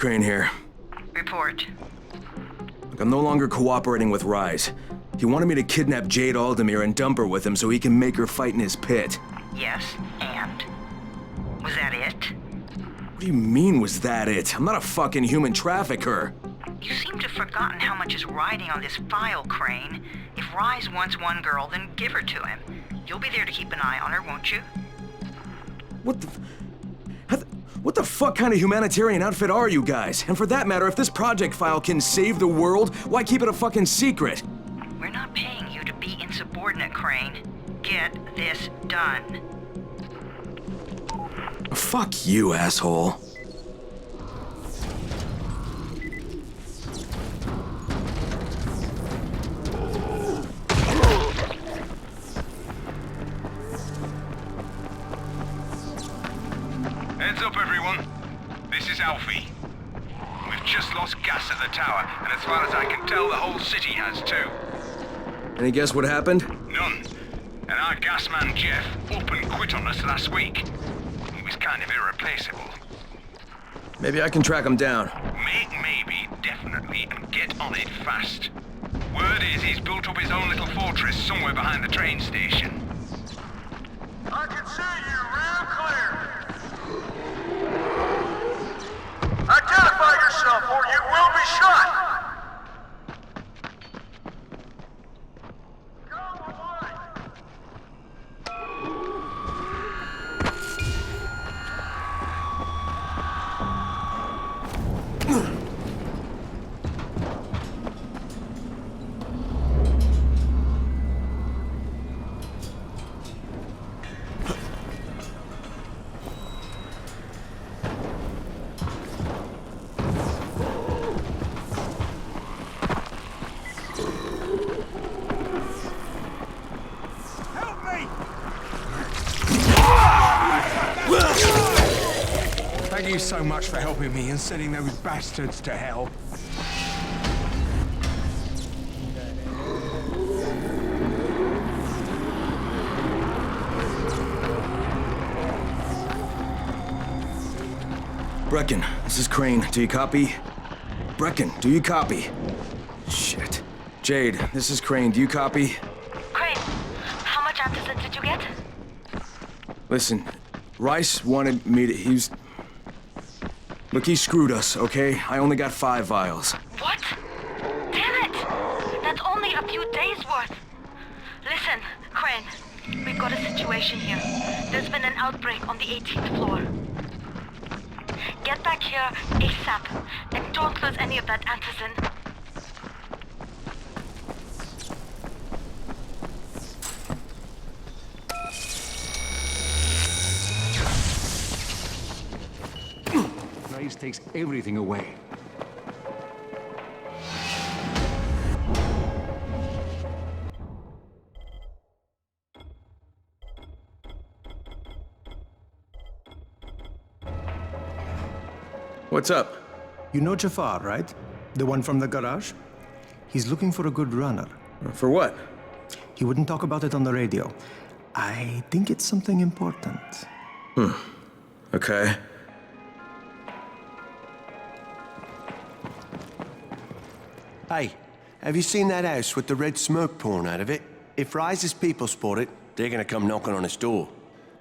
Crane here. Report. Look, I'm no longer cooperating with Rise. He wanted me to kidnap Jade Aldemir and dump her with him so he can make her fight in his pit. Yes, and? Was that it? What do you mean, was that it? I'm not a fucking human trafficker. You seem to have forgotten how much is riding on this file, Crane. If Rise wants one girl, then give her to him. You'll be there to keep an eye on her, won't you? What the fuck kind of humanitarian outfit are you guys? And for that matter, if this project file can save the world, why keep it a fucking secret? We're not paying you to be insubordinate, Crane. Get this done. Fuck you, asshole. Heads up, everyone. This is Alfie. We've just lost gas at the tower, and as far as I can tell, the whole city has too. Any guess what happened? None. And our gas man, Jeff, up and quit on us last week. He was kind of irreplaceable. Maybe I can track him down. Make maybe, definitely, and get on it fast. Word is he's built up his own little fortress somewhere behind the train station. I can see you real clear. Identify yourself or you will be shot! Go away! Thank you so much for helping me and sending those bastards to hell. Brecken, this is Crane. Do you copy? Brecken, do you copy? Shit. Jade, this is Crane. Do you copy? Crane, how much antizin did you get? Listen, Rice wanted me to... Look, he screwed us, okay? I only got 5 vials. What? Damn it! That's only a few days' worth. Listen, Crane, we've got a situation here. There's been an outbreak on the 18th floor. Get back here ASAP, and don't lose any of that antizin. Race takes everything away. What's up? You know Jafar, right? The one from the garage? He's looking for a good runner. For what? He wouldn't talk about it on the radio. I think it's something important. Okay. Hey, have you seen that house with the red smoke pouring out of it? If Rise's people spot it, they're gonna come knocking on his door.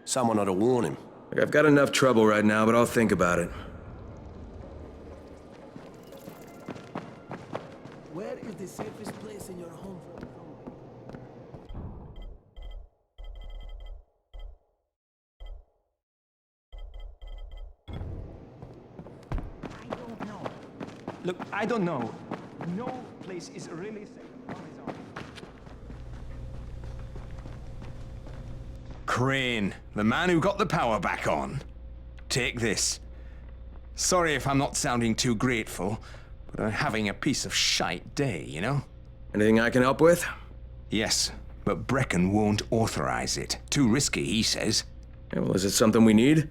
Someone ought to warn him. Look, I've got enough trouble right now, but I'll think about it. Where is the safest place in your home for I don't know. Look, I don't know. No place is really safe on its own. Crane, the man who got the power back on. Take this. Sorry if I'm not sounding too grateful, but I'm having a piece of shite day, you know? Anything I can help with? Yes, but Brecken won't authorize it. Too risky, he says. Yeah, well, is it something we need?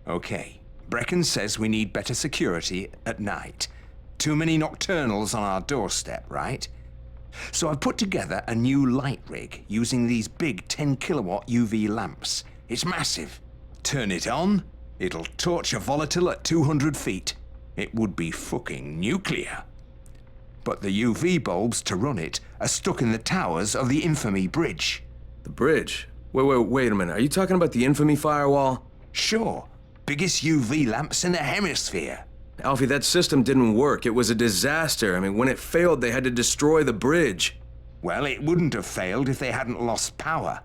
Okay. Brecken says we need better security at night. Too many nocturnals on our doorstep, right? So I've put together a new light rig using these big 10-kilowatt UV lamps. It's massive. Turn it on, it'll torch a volatile at 200 feet. it would be fucking nuclear. But the UV bulbs to run it are stuck in the towers of the Infamy Bridge. The bridge? Wait a minute. Are you talking about the Infamy firewall? Sure, biggest UV lamps in the hemisphere. Alfie, that system didn't work. It was a disaster. I mean, when it failed, they had to destroy the bridge. Well, it wouldn't have failed if they hadn't lost power.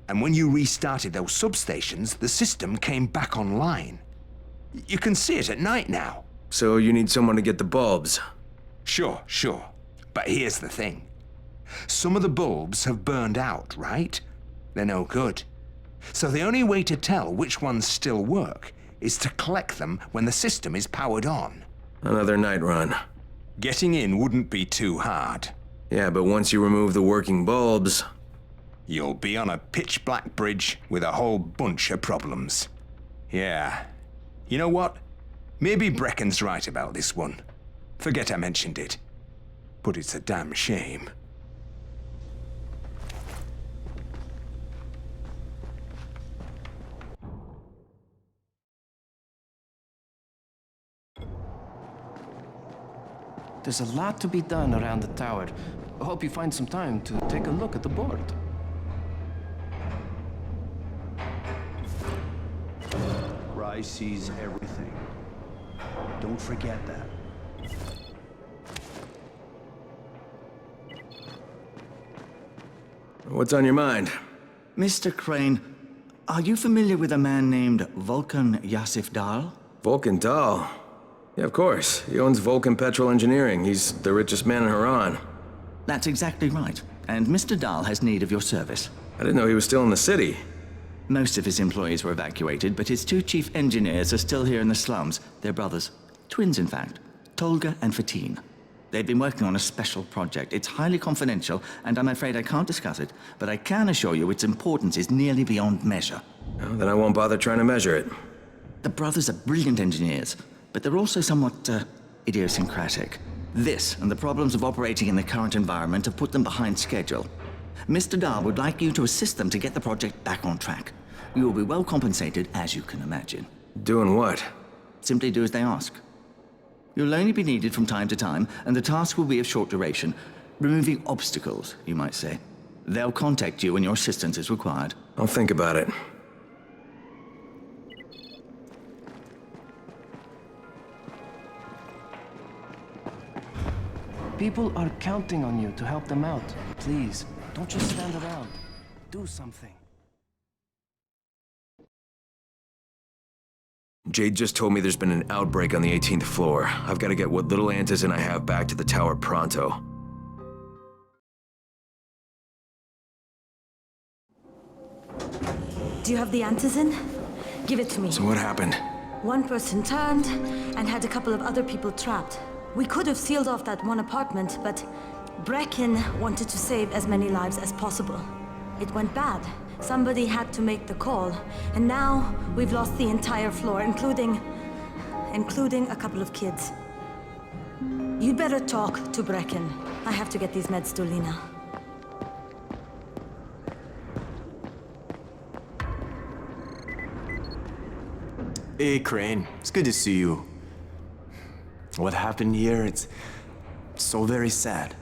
And when you restarted those substations, the system came back online. You can see it at night now. So you need someone to get the bulbs. Sure. But here's the thing. Some of the bulbs have burned out, right? They're no good. So the only way to tell which ones still work is to collect them when the system is powered on. Another night run. Getting in wouldn't be too hard. Yeah, but once you remove the working bulbs... You'll be on a pitch-black bridge with a whole bunch of problems. Yeah. You know what? Maybe Brecken's right about this one. Forget I mentioned it. But it's a damn shame. There's a lot to be done around the tower. I hope you find some time to take a look at the board. Rise sees everything. Don't forget that. What's on your mind? Mr. Crane, are you familiar with a man named Vulcan Yasif Dahl? Vulcan Dahl? Yeah, of course. He owns Vulcan Petrol Engineering. He's the richest man in Haran. That's exactly right. And Mr. Dahl has need of your service. I didn't know he was still in the city. Most of his employees were evacuated, but his two chief engineers are still here in the slums. They're brothers. Twins, in fact. Tolga and Fatin. They've been working on a special project. It's highly confidential, and I'm afraid I can't discuss it, but I can assure you its importance is nearly beyond measure. Well, then I won't bother trying to measure it. The brothers are brilliant engineers, but they're also somewhat, idiosyncratic. This and the problems of operating in the current environment have put them behind schedule. Mr. Dahl would like you to assist them to get the project back on track. You will be well compensated, as you can imagine. Doing what? Simply do as they ask. You'll only be needed from time to time, and the task will be of short duration. Removing obstacles, you might say. They'll contact you when your assistance is required. I'll think about it. People are counting on you to help them out. Please, don't just stand around. Do something. Jade just told me there's been an outbreak on the 18th floor. I've got to get what little antizin I have back to the tower pronto. Do you have the antizin? Give it to me. So what happened? One person turned and had a couple of other people trapped. We could have sealed off that one apartment, but Brecken wanted to save as many lives as possible. It went bad. Somebody had to make the call, and now we've lost the entire floor, including a couple of kids. You'd better talk to Brecken. I have to get these meds to Lena. Hey, Crane. It's good to see you. What happened here, it's so very sad.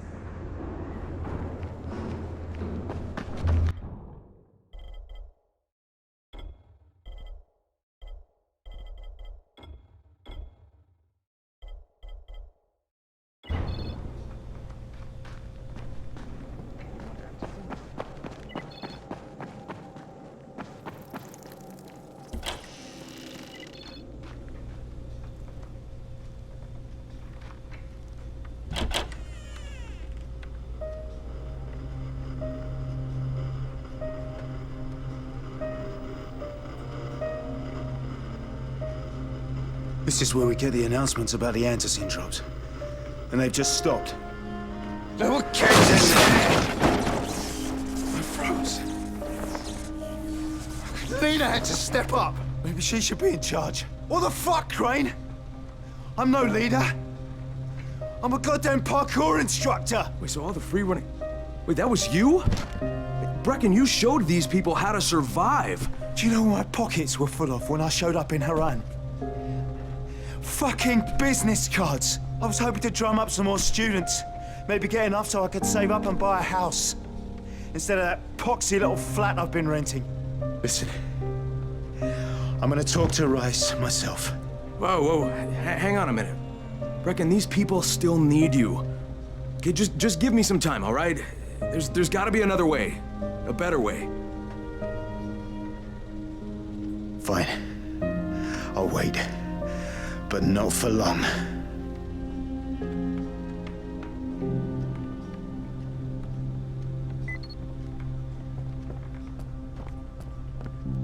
This is where we get the announcements about the antizin drops. And they've just stopped. There were kids in there! I froze. Lena had to step up. Maybe she should be in charge. What the fuck, Crane? I'm no leader. I'm a goddamn parkour instructor. Wait, so all the free running... Wait, that was you? Brecken, you showed these people how to survive. Do you know what my pockets were full of when I showed up in Haran? fucking business cards. I was hoping to drum up some more students. Maybe get enough so I could save up and buy a house. Instead of that poxy little flat I've been renting. Listen, I'm gonna talk to Rice myself. Whoa, hang on a minute. Brecken, these people still need you. Okay, just give me some time, all right? There's gotta be another way. A better way. Fine. I'll wait. But not for long.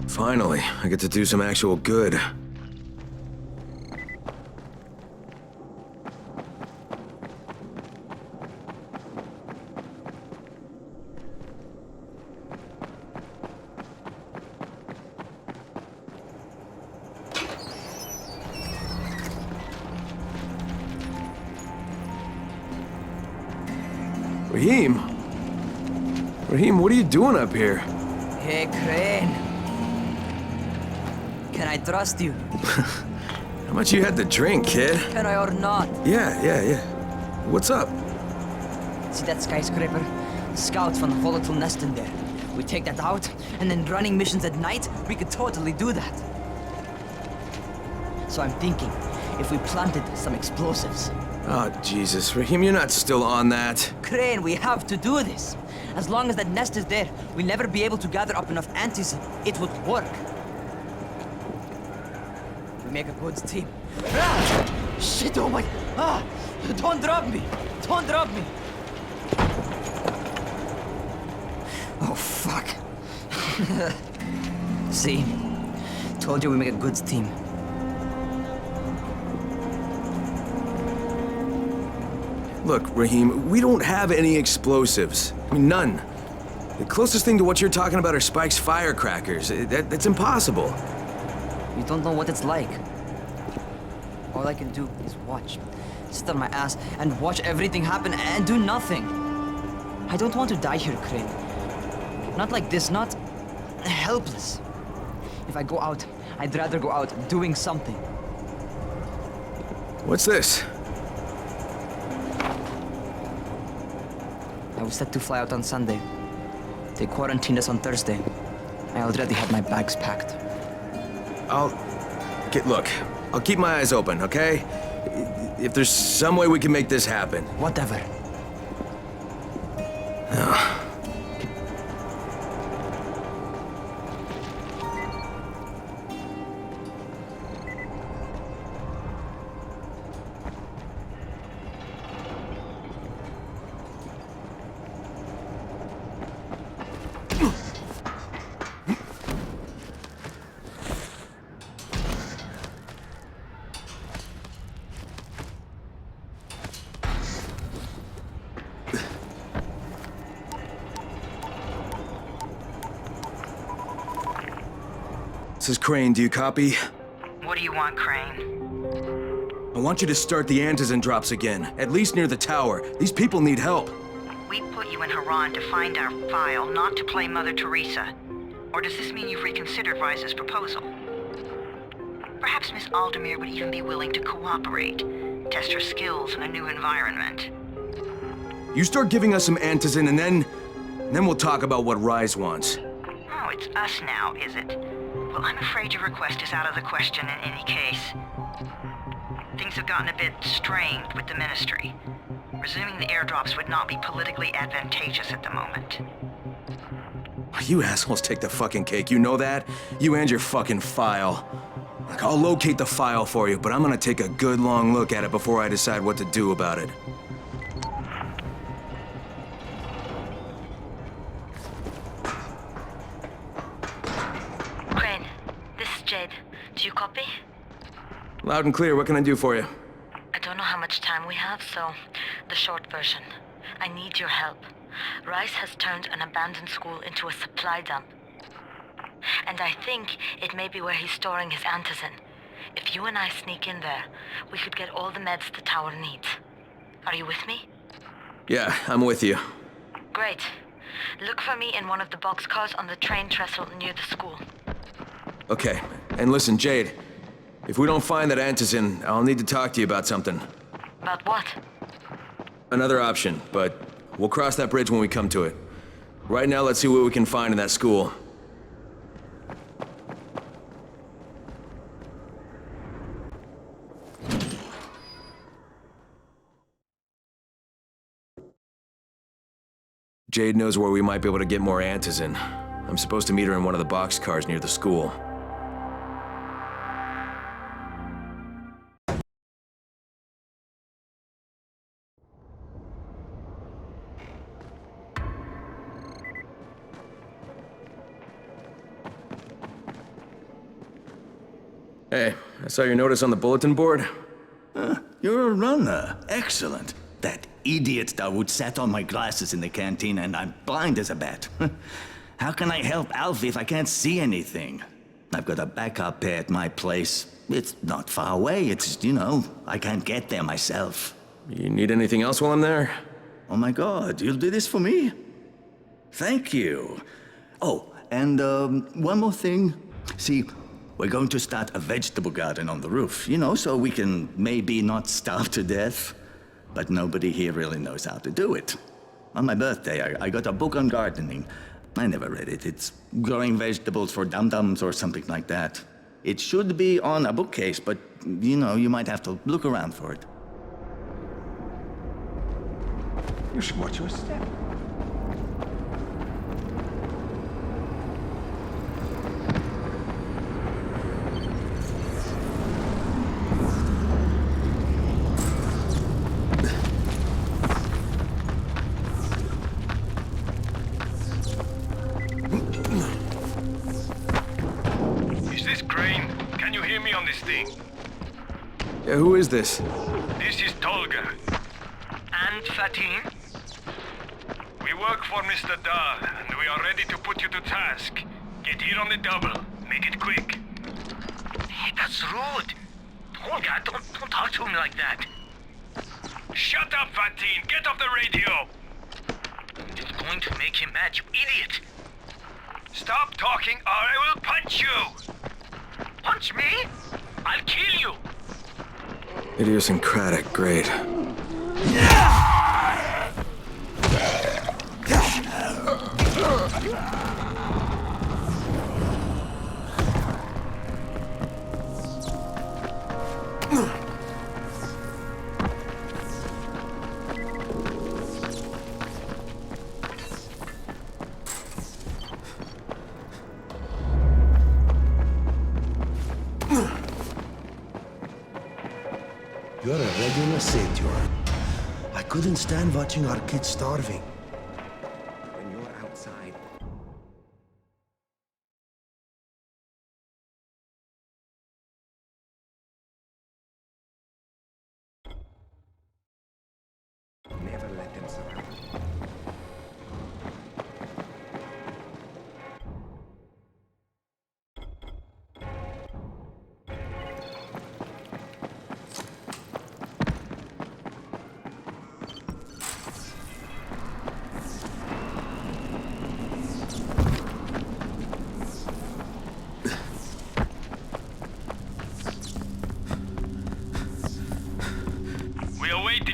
Finally, I get to do some actual good. Raheem? Raheem, what are you doing up here? Hey, Crane. Can I trust you? How much you had to drink, kid? Can I or not? Yeah. What's up? See that skyscraper? Scouts found a volatile nest in there. We take that out, and then running missions at night, we could totally do that. So I'm thinking, if we planted some explosives. Oh, Jesus. Raheem, you're not still on that. Crane, we have to do this. As long as that nest is there, we'll never be able to gather up enough antis. It would work. We make a good team. Ah! Shit, oh my... Ah! Don't drop me! Don't drop me! Oh, fuck. See? Told you we make a good team. Look, Raheem, we don't have any explosives. I mean, none. The closest thing to what you're talking about are Spike's firecrackers. That's impossible. You don't know what it's like. All I can do is watch. Sit on my ass and watch everything happen and do nothing. I don't want to die here, Crane. Not like this, not helpless. If I go out, I'd rather go out doing something. What's this? I was set to fly out on Sunday. They quarantined us on Thursday. I already had my bags packed. Look, I'll keep my eyes open, okay? If there's some way we can make this happen. Whatever. This is Crane, do you copy? What do you want, Crane? I want you to start the Antizin drops again, at least near the tower. These people need help. We put you in Haran to find our file, not to play Mother Teresa. Or does this mean you've reconsidered Rice's proposal? Perhaps Miss Aldemir would even be willing to cooperate, test her skills in a new environment. You start giving us some Antizin and then we'll talk about what Rise wants. Oh, it's us now, is it? Well, I'm afraid your request is out of the question in any case. Things have gotten a bit strained with the Ministry. Resuming the airdrops would not be politically advantageous at the moment. You assholes take the fucking cake, you know that? You and your fucking file. Like, I'll locate the file for you, but I'm gonna take a good long look at it before I decide what to do about it. Crane, this is Jade. Do you copy? Loud and clear, what can I do for you? I don't know how much time we have, so the short version. I need your help. Rice has turned an abandoned school into a supply dump. And I think it may be where he's storing his Antizin. If you and I sneak in there, we could get all the meds the tower needs. Are you with me? Yeah, I'm with you. Great. Look for me in one of the boxcars on the train trestle near the school. Okay, and listen, Jade. If we don't find that Antizin, I'll need to talk to you about something. About what? Another option, but we'll cross that bridge when we come to it. Right now, let's see what we can find in that school. Jade knows where we might be able to get more Antizin. I'm supposed to meet her in one of the boxcars near the school. Hey, I saw your notice on the bulletin board. You're a runner. Excellent. That idiot Dawood sat on my glasses in the canteen and I'm blind as a bat. How can I help Alfie if I can't see anything? I've got a backup pair at my place. It's not far away. It's, you know, I can't get there myself. You need anything else while I'm there? Oh my God, you'll do this for me? Thank you. Oh, and one more thing. See, we're going to start a vegetable garden on the roof, you know, so we can maybe not starve to death. But nobody here really knows how to do it. On my birthday, I got a book on gardening. I never read it. It's growing vegetables for dum-dums or something like that. It should be on a bookcase, but, you know, you might have to look around for it. You should watch your step. Yeah, who is this? This is Tolga. And Fatin? We work for Mr. Dahl, and we are ready to put you to task. Get here on the double. Make it quick. Hey, that's rude. Tolga, don't talk to him like that. Shut up, Fatin! Get off the radio! It's going to make him mad, you idiot. Stop talking or I will punch you! Punch me? I'll kill you. Idiosyncratic, great. You're a regular savior. I couldn't stand watching our kids starving. When you're outside. Never let them surround you.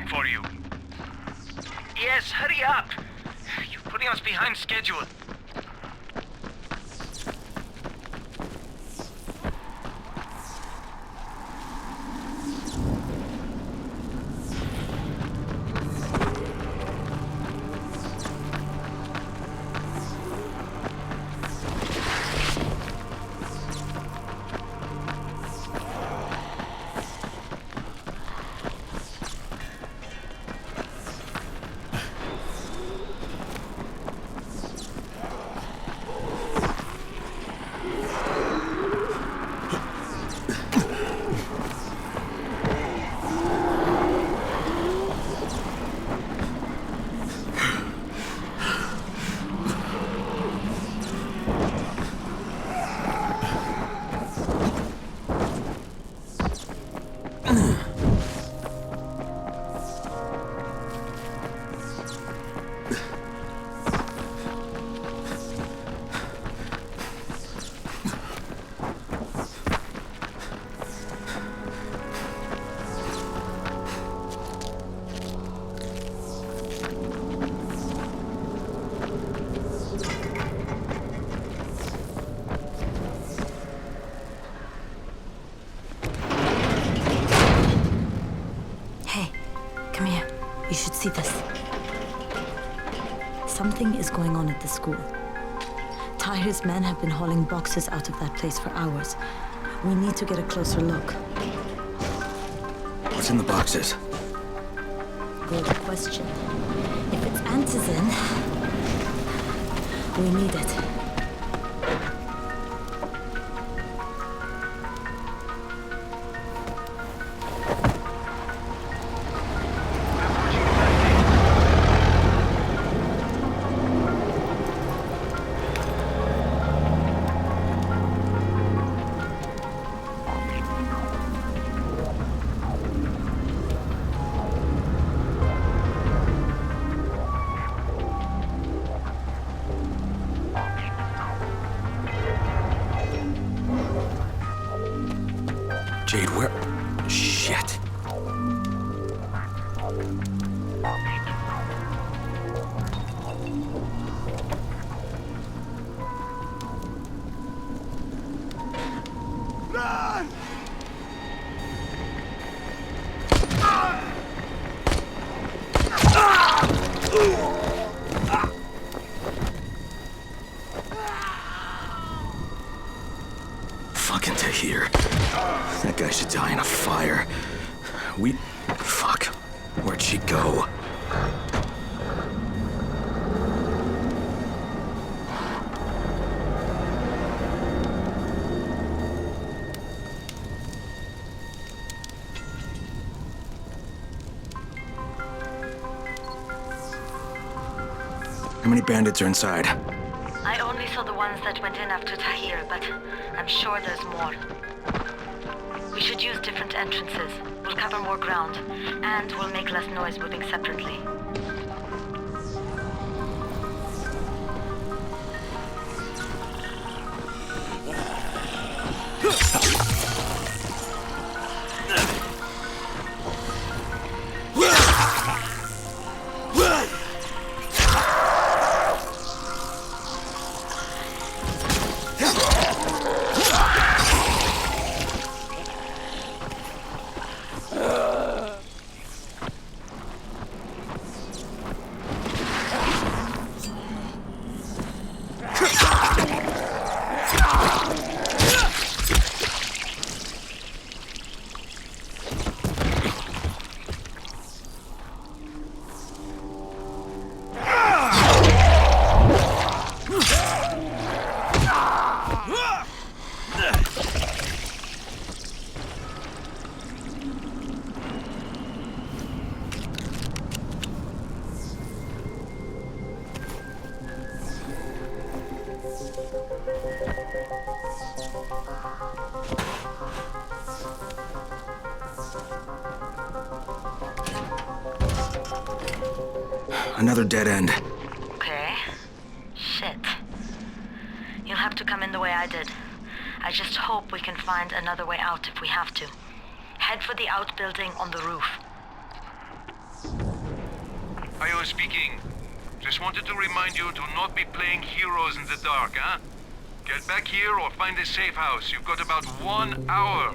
For you. Yes, hurry up. You're putting us behind schedule. Come here. You should see this. Something is going on at the school. Tahir's men have been hauling boxes out of that place for hours. We need to get a closer look. What's in the boxes? Good question. If it's antizin, we need it. Jade, where? Shit. Fucking Tahir. That guy should die in a fire. Fuck. Where'd she go? How many bandits are inside? I only saw the ones that went in after Tahir, but I'm sure there's more. We should use different entrances. We'll cover more ground, and we'll make less noise moving separately. Another dead end. Okay. Shit. You'll have to come in the way I did. I just hope we can find another way out if we have to. Head for the outbuilding on the roof. Io speaking. Just wanted to remind you to not be playing heroes in the dark, huh? Get back here or find a safe house. You've got about 1 hour.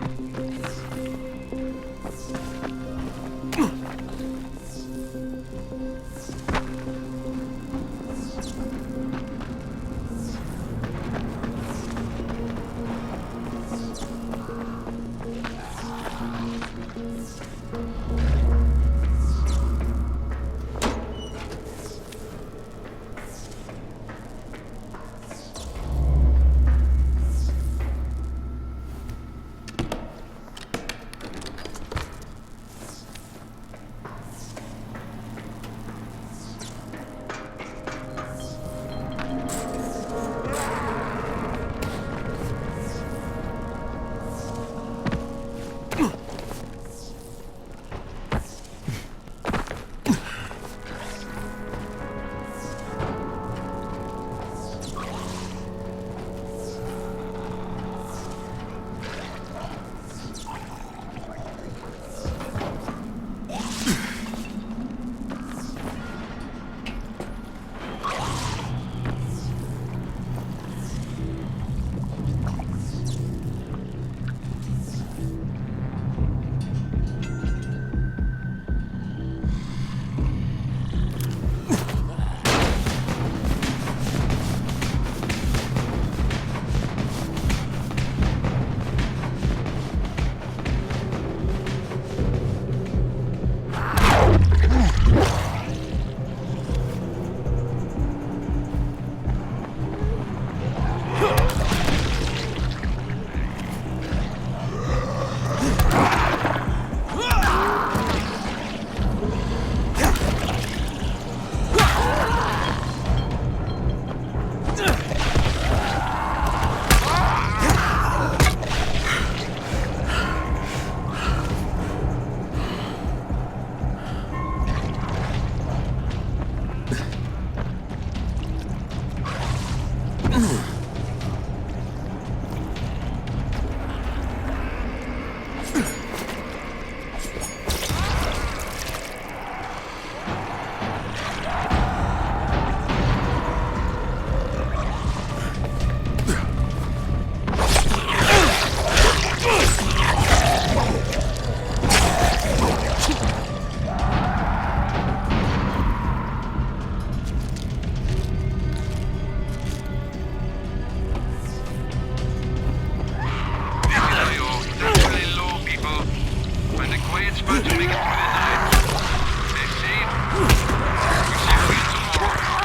Stay safe. We'll see you again tomorrow.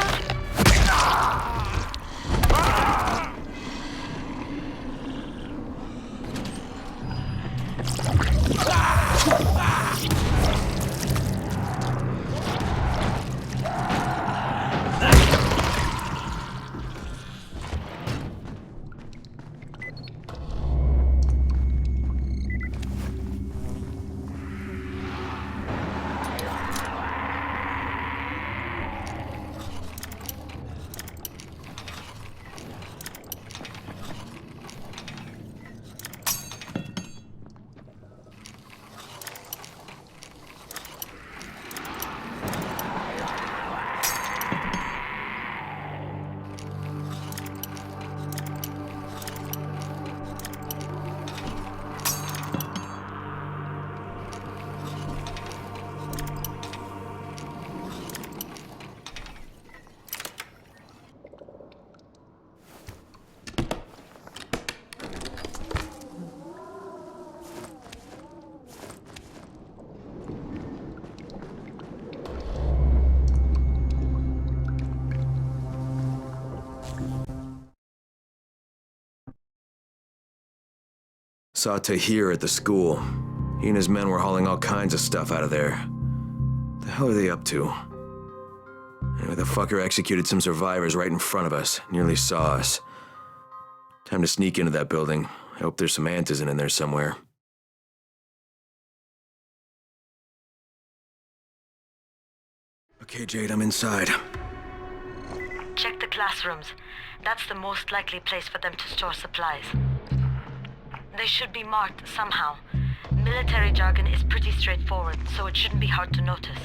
Saw Tahir at the school. He and his men were hauling all kinds of stuff out of there. The hell are they up to? Anyway, the fucker executed some survivors right in front of us. Nearly saw us. Time to sneak into that building. I hope there's some antizin in there somewhere. Okay, Jade, I'm inside. Check the classrooms. That's the most likely place for them to store supplies. They should be marked somehow. Military jargon is pretty straightforward, so it shouldn't be hard to notice.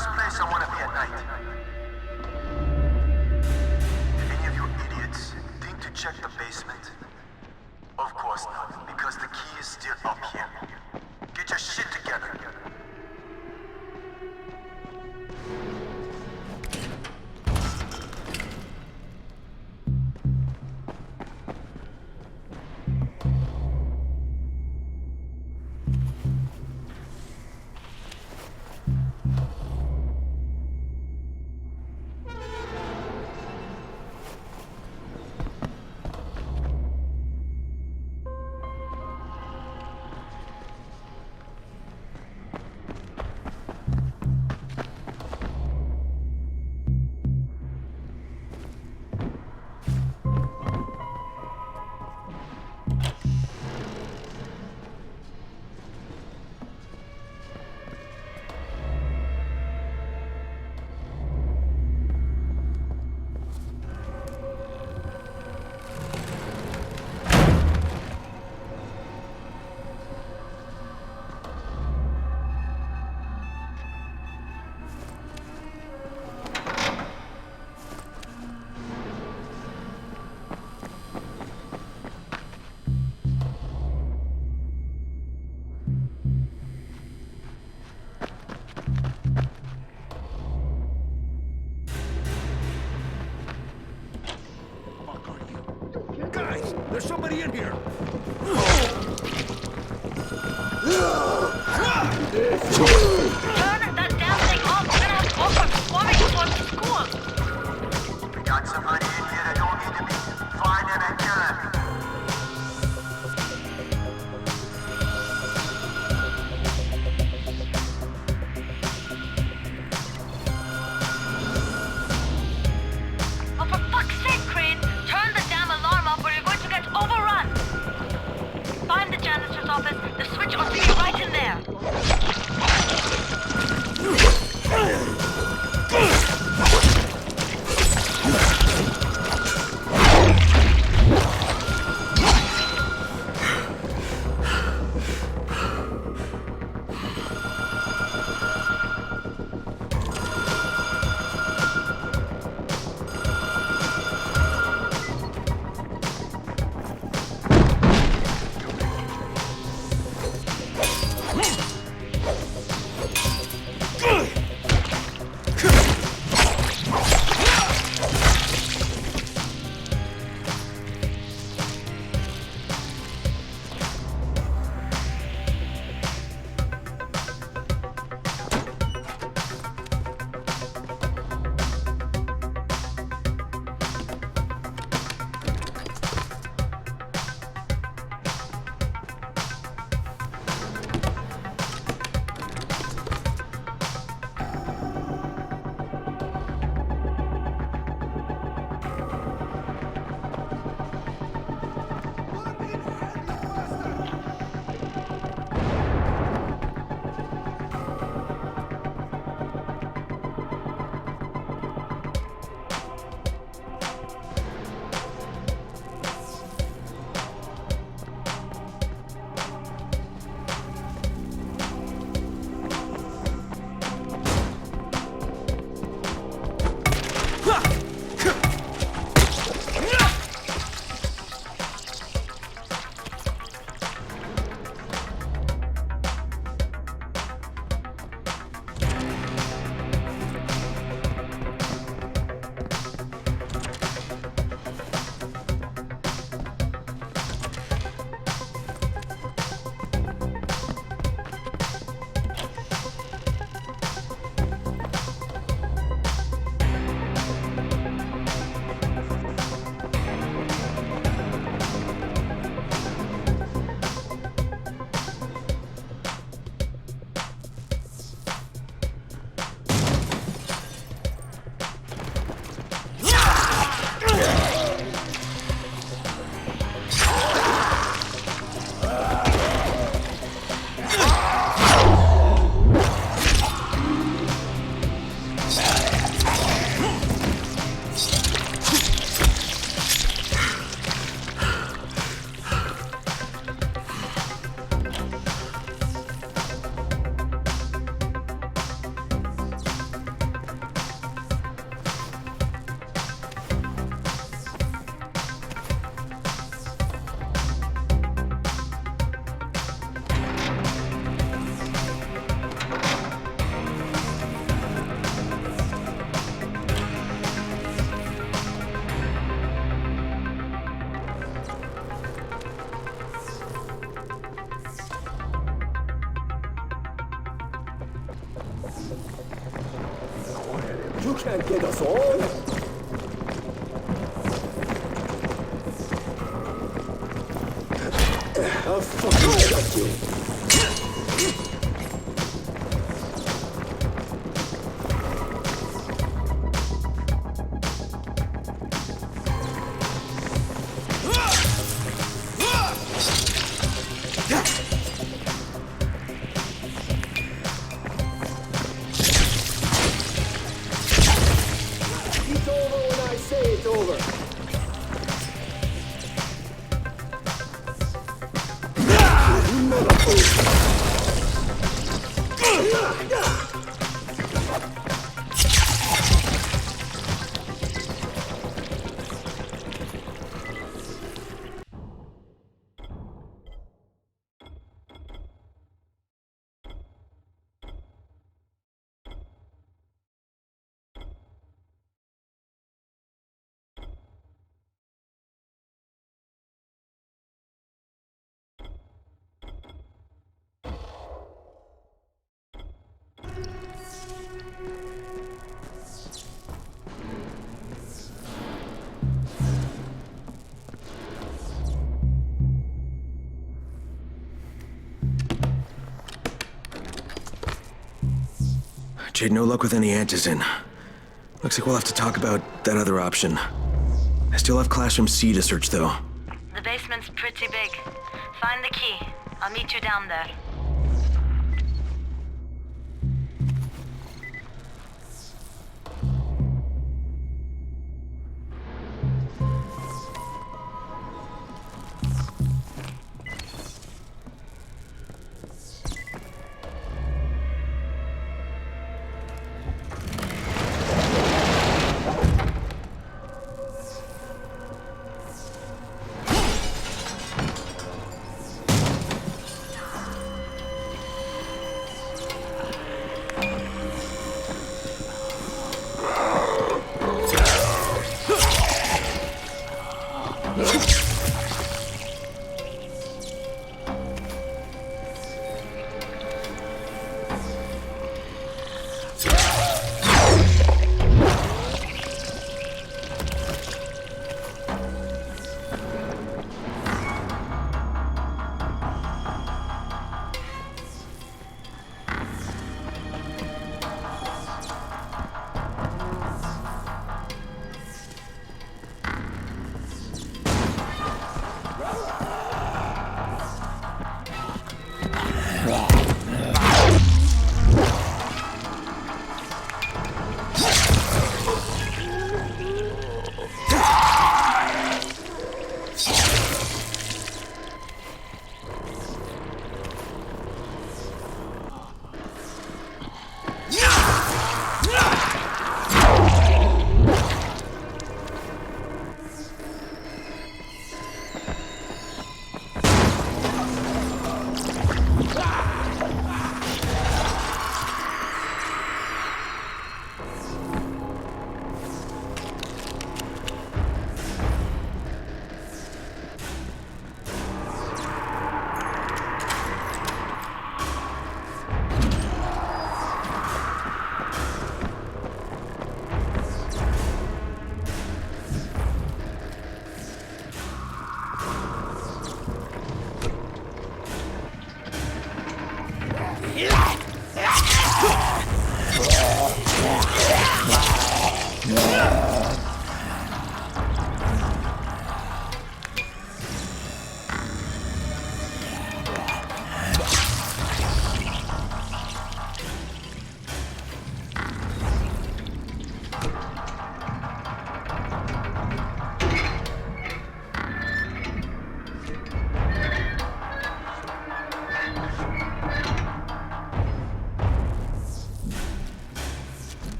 last place I want to be at night. Do any of you idiots think to check the basement? Of course not, because the key is still up here. Get your shit together. Guys, there's somebody in here! Turn that damn thing off! We're gonna have Bogart swarming towards the school! We got somebody in here that don't need to be. Find them and kill them. Oh, for fuck's sake, Crane! Turn the damn alarm off or you're going to get overrun! You can't get us all. I'll fucking got you. It's over when I say it's over. Jade, no luck with any Antizin. Looks like we'll have to talk about that other option. I still have Classroom C to search, though. The basement's pretty big. Find the key. I'll meet you down there.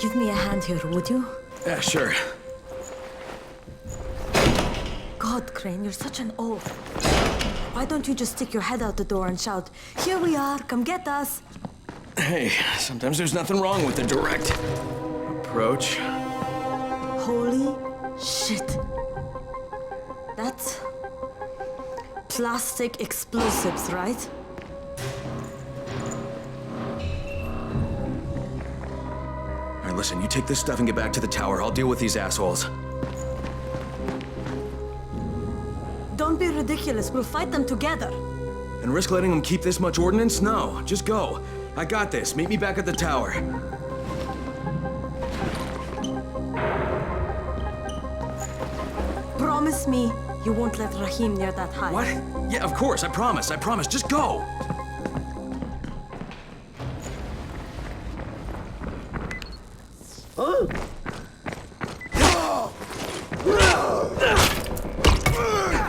Give me a hand here, would you? Yeah, sure. God, Crane, you're such an oaf. Why don't you just stick your head out the door and shout, "Here we are, come get us"? Hey, sometimes there's nothing wrong with the direct approach. Holy shit. That's plastic explosives, right? All right, listen, you take this stuff and get back to the tower. I'll deal with these assholes. Don't be ridiculous. We'll fight them together. And risk letting them keep this much ordnance? No, just go. I got this. Meet me back at the tower. Promise me you won't let Rahim near that hive. What? Yeah, of course. I promise. I promise. Just go.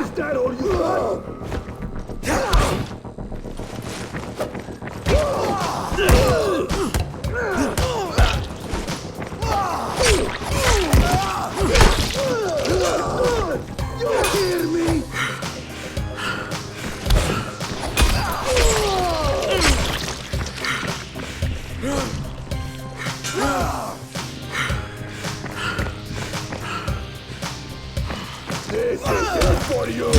Is that all you got? You hear me? This is it for you!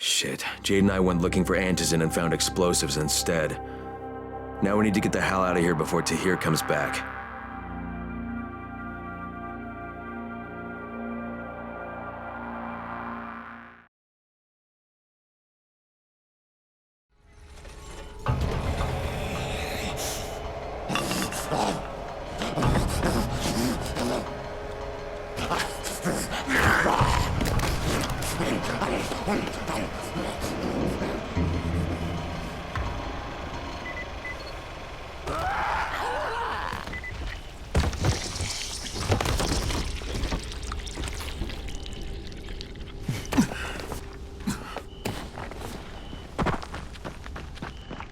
Shit. Jade and I went looking for antizin and found explosives instead. Now we need to get the hell out of here before Tahir comes back.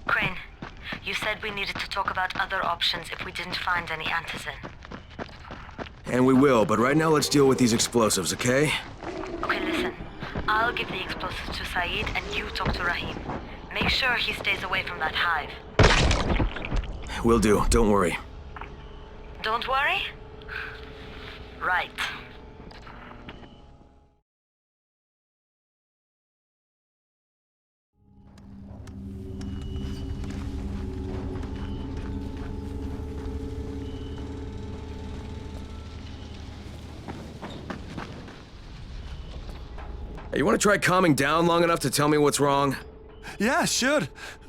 Crane, you said we needed to talk about other options if we didn't find any antizin. And we will, but right now let's deal with these explosives, okay? Okay, listen. I'll give the explosives to Saeed and you talk to Rahim. Make sure he stays away from that hive. Will do, don't worry. Don't worry? Right. Hey, you want to try calming down long enough to tell me what's wrong? Yeah, sure.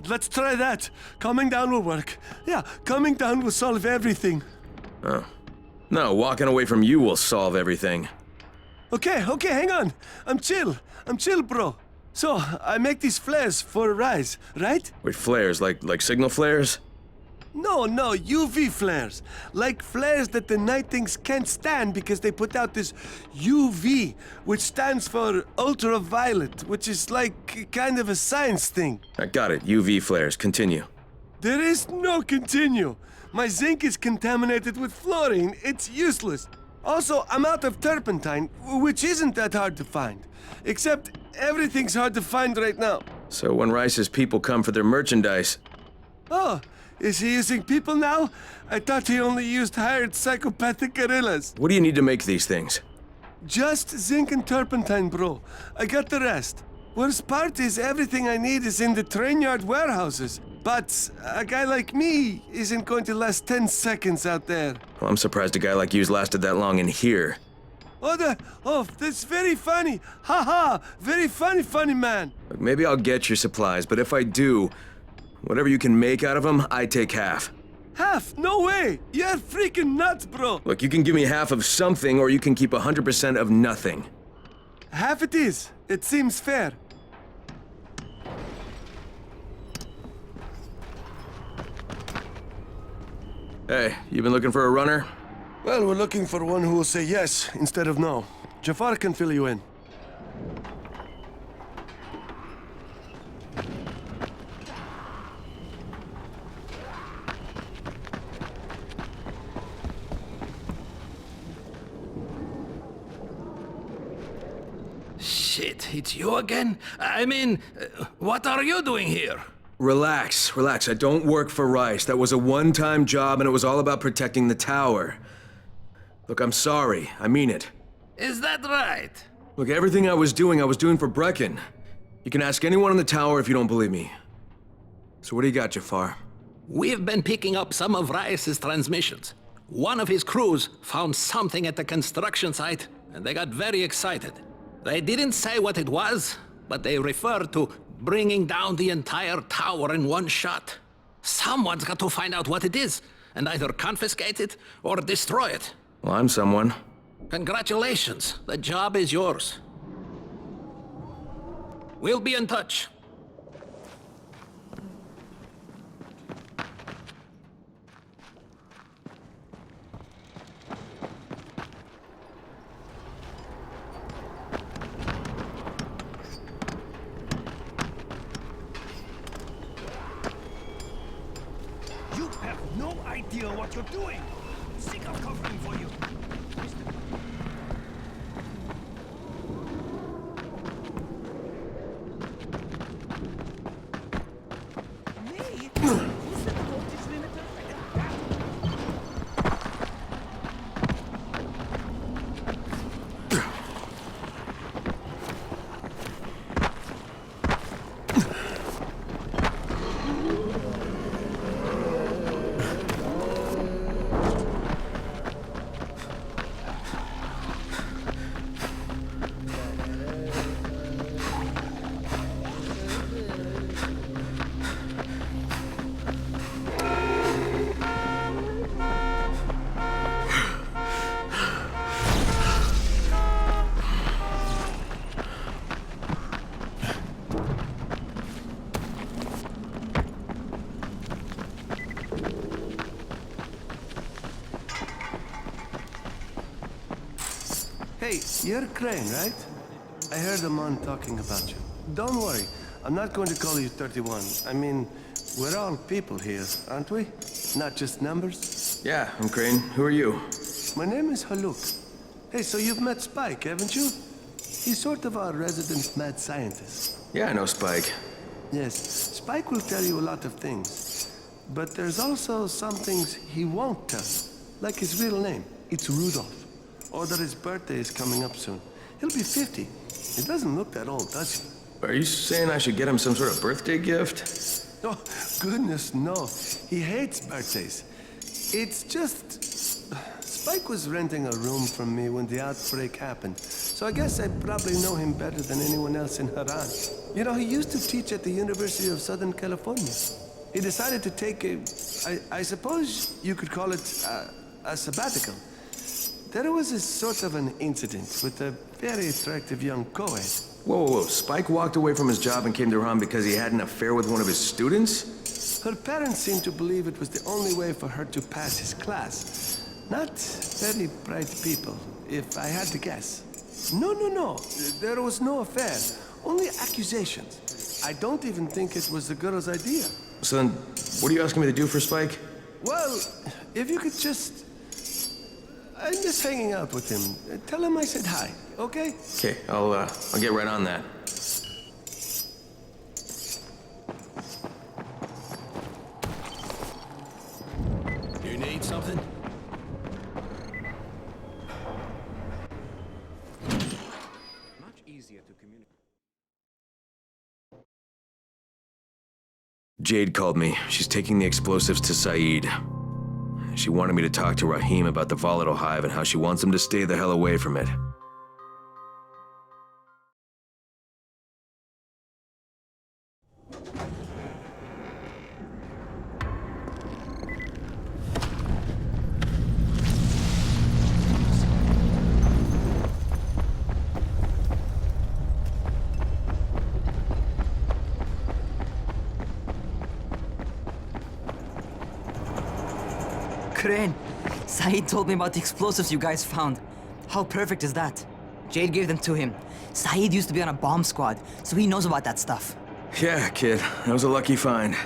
Let's try that. Calming down will work. Yeah, calming down will solve everything. Oh. No, walking away from you will solve everything. Okay, hang on. I'm chill, bro. So, I make these flares for Rise, right? Wait, flares? Like signal flares? No, UV flares. Like flares that the Night Things can't stand because they put out this UV, which stands for ultraviolet, which is like kind of a science thing. I got it. UV flares. Continue. There is no continue. My zinc is contaminated with fluorine. It's useless. Also, I'm out of turpentine, which isn't that hard to find. Except everything's hard to find right now. So when Rice's people come for their merchandise... Oh, is he using people now? I thought he only used hired psychopathic gorillas. What do you need to make these things? Just zinc and turpentine, bro. I got the rest. Worst part is everything I need is in the train yard warehouses. But a guy like me isn't going to last 10 seconds out there. Well, I'm surprised a guy like you's lasted that long in here. Oh, that's very funny. Ha! Very funny man. Look, maybe I'll get your supplies, but if I do, whatever you can make out of them, I take half. Half? No way! You're freaking nuts, bro! Look, you can give me half of something, or you can keep 100% of nothing. Half it is. It seems fair. Hey, you been looking for a runner? Well, we're looking for one who will say yes instead of no. Jafar can fill you in. Shit, it's you again? I mean, what are you doing here? Relax, relax. I don't work for Rice. That was a one-time job, and it was all about protecting the tower. Look, I'm sorry. I mean it. Is that right? Look, everything I was doing for Brecken. You can ask anyone in the tower if you don't believe me. So what do you got, Jafar? We've been picking up some of Rice's transmissions. One of his crews found something at the construction site, and they got very excited. They didn't say what it was, but they referred to bringing down the entire tower in one shot. Someone's got to find out what it is, and either confiscate it or destroy it. Well, I'm someone. Congratulations, the job is yours. We'll be in touch. You have no idea what you're doing! Sick of covering for you! Me? Who's the voltage limiter? Hey, you're Crane, right? I heard a man talking about you. Don't worry, I'm not going to call you 31. I mean, we're all people here, aren't we? Not just numbers? Yeah, I'm Crane. Who are you? My name is Haluk. Hey, so you've met Spike, haven't you? He's sort of our resident mad scientist. Yeah, I know Spike. Yes, Spike will tell you a lot of things. But there's also some things he won't tell you. Like his real name. It's Rudolph. Or that his birthday is coming up soon. He'll be 50. He doesn't look that old, does he? Are you saying I should get him some sort of birthday gift? Oh, goodness, no. He hates birthdays. It's just... Spike was renting a room from me when the outbreak happened. So I guess I probably know him better than anyone else in Haran. You know, he used to teach at the University of Southern California. He decided to take a... I suppose you could call it a sabbatical. There was a sort of an incident with a very attractive young co-ed. Whoa, whoa, whoa. Spike walked away from his job and came to Haran because he had an affair with one of his students? Her parents seemed to believe it was the only way for her to pass his class. Not very bright people, if I had to guess. No. There was no affair. Only accusations. I don't even think it was the girl's idea. So then, what are you asking me to do for Spike? Well, if you could just... I'm just hanging out with him. Tell him I said hi, okay? Okay, I'll get right on that. You need something? Much easier to communicate. Jade called me. She's taking the explosives to Saeed. She wanted me to talk to Rahim about the volatile hive and how she wants him to stay the hell away from it. Crane, Saeed told me about the explosives you guys found. How perfect is that? Jade gave them to him. Saeed used to be on a bomb squad, so he knows about that stuff. Yeah, kid. That was a lucky find.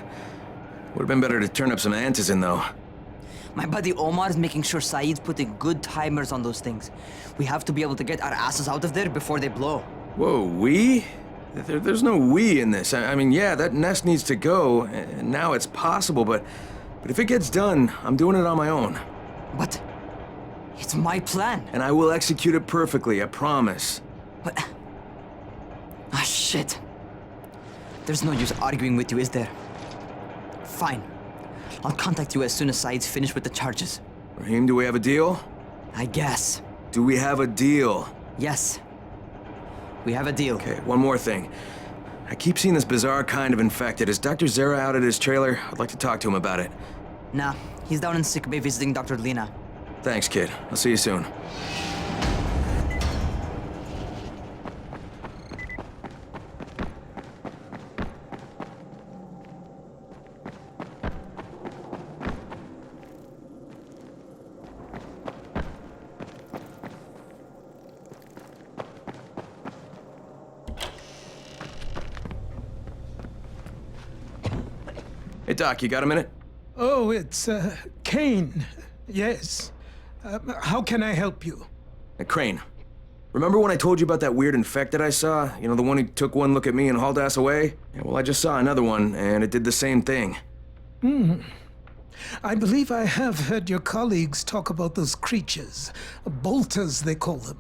Would've been better to turn up some antizin, though. My buddy Omar is making sure Saeed's putting good timers on those things. We have to be able to get our asses out of there before they blow. Whoa, we? There's no we in this. I mean, yeah, that nest needs to go, and now it's possible, but if it gets done, I'm doing it on my own. But it's my plan. And I will execute it perfectly, I promise. But... Ah, shit. There's no use arguing with you, is there? Fine. I'll contact you as soon as Saeed's finished with the charges. Raheem, do we have a deal? I guess. Do we have a deal? Yes. We have a deal. Okay, one more thing. I keep seeing this bizarre kind of infected. Is Dr. Zera out at his trailer? I'd like to talk to him about it. Nah, he's down in sick bay visiting Dr. Lena. Thanks, kid. I'll see you soon. Hey, Doc, you got a minute? Oh, it's, Kane. Yes. How can I help you? Hey, Crane. Remember when I told you about that weird infected I saw? You know, the one who took one look at me and hauled ass away? Yeah, well, I just saw another one, and it did the same thing. I believe I have heard your colleagues talk about those creatures. Bolters, they call them.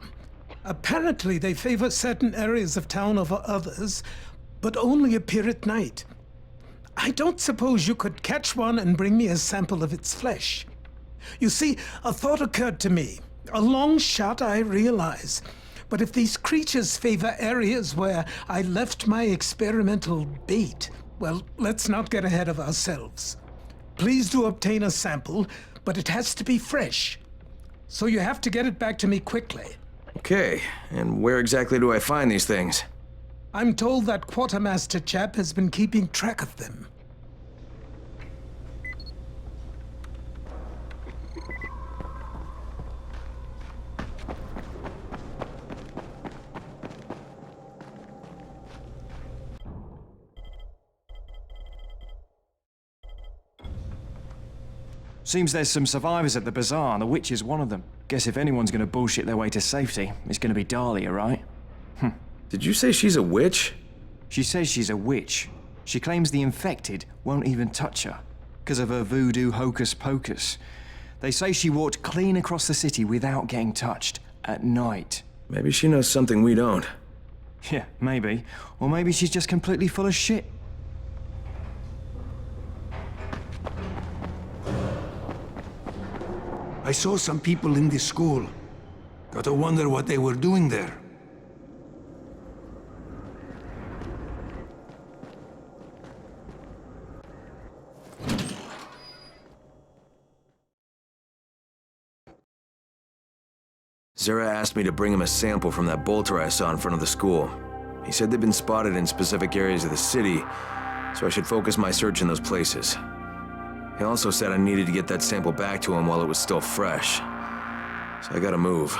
Apparently, they favor certain areas of town over others, but only appear at night. I don't suppose you could catch one and bring me a sample of its flesh. You see, a thought occurred to me. A long shot, I realize. But if these creatures favor areas where I left my experimental bait, well, let's not get ahead of ourselves. Please do obtain a sample, but it has to be fresh. So you have to get it back to me quickly. Okay, and where exactly do I find these things? I'm told that quartermaster chap has been keeping track of them. Seems there's some survivors at the bazaar, and the witch is one of them. Guess if anyone's gonna bullshit their way to safety, it's gonna be Dahlia, right? Did you say she's a witch? She says she's a witch. She claims the infected won't even touch her, because of her voodoo hocus pocus. They say she walked clean across the city without getting touched, at night. Maybe she knows something we don't. Yeah, maybe. Or maybe she's just completely full of shit. I saw some people in this school. Gotta wonder what they were doing there. Zera asked me to bring him a sample from that bolter I saw in front of the school. He said they'd been spotted in specific areas of the city, so I should focus my search in those places. He also said I needed to get that sample back to him while it was still fresh. So I gotta move.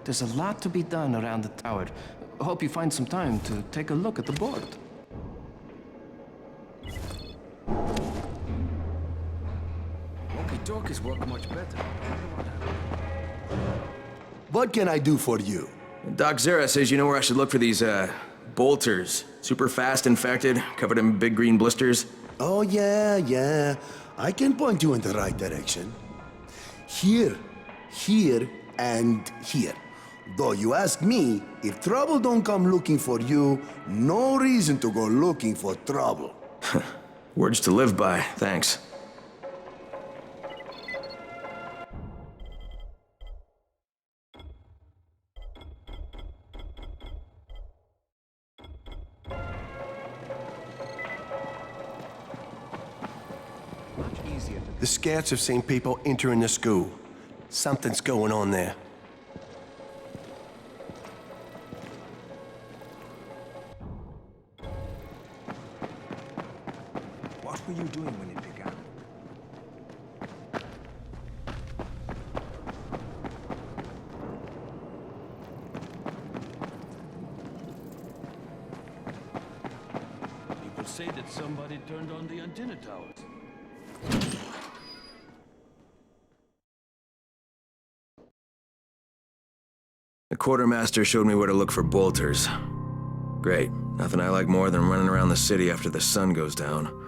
There's a lot to be done around the tower. I hope you find some time to take a look at the board. Walkie-talkies work much better. What can I do for you? Doc Zera says you know where I should look for these, bolters. Super fast infected, covered in big green blisters. Oh, yeah. I can point you in the right direction. Here, and here. Though you ask me, if trouble don't come looking for you, no reason to go looking for trouble. Words to live by, thanks. The scouts have seen people entering the school. Something's going on there. were you doing when it began? People say that somebody turned on the antenna towers. The quartermaster showed me where to look for bolters. Great. Nothing I like more than running around the city after the sun goes down.